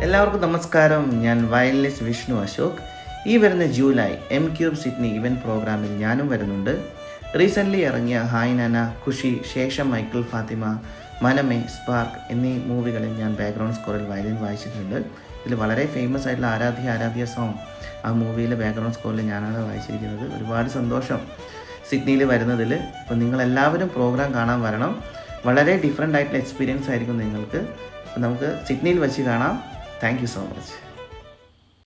എല്ലാവർക്കും നമസ്കാരം. ഞാൻ വയലിനിസ്റ്റ് വിഷ്ണു അശോക്. ഈ വരുന്ന ജൂലൈ M-Cube സിഡ്നി ഇവൻറ്റ് പ്രോഗ്രാമിൽ ഞാനും വരുന്നുണ്ട്. റീസെൻ്റ്ലി ഇറങ്ങിയ ഹായ് നാന, ഖുഷി, ശേഷം മൈക്കിൾ ഫാത്തിമ, മനമേ, സ്പാർക്ക് എന്നീ മൂവികളിൽ ഞാൻ ബാക്ക്ഗ്രൗണ്ട് സ്കോറിൽ വയലിൻ വായിച്ചിട്ടുണ്ട്. ഇതിൽ വളരെ ഫേമസ് ആയിട്ടുള്ള ആരാധ്യ സോങ് ആ മൂവിയിലെ ബാക്ക്ഗ്രൗണ്ട് സ്കോറിൽ ഞാനാണ് വായിച്ചിരിക്കുന്നത്. ഒരുപാട് സന്തോഷം സിഡ്നിയിൽ വരുന്നതിൽ. അപ്പോൾ നിങ്ങളെല്ലാവരും പ്രോഗ്രാം കാണാൻ വരണം. വളരെ ഡിഫറെൻ്റ് ആയിട്ടുള്ള എക്സ്പീരിയൻസ് ആയിരിക്കും നിങ്ങൾക്ക്. അപ്പോൾ നമുക്ക് സിഡ്നിയിൽ വെച്ച് കാണാം. Thank you so much.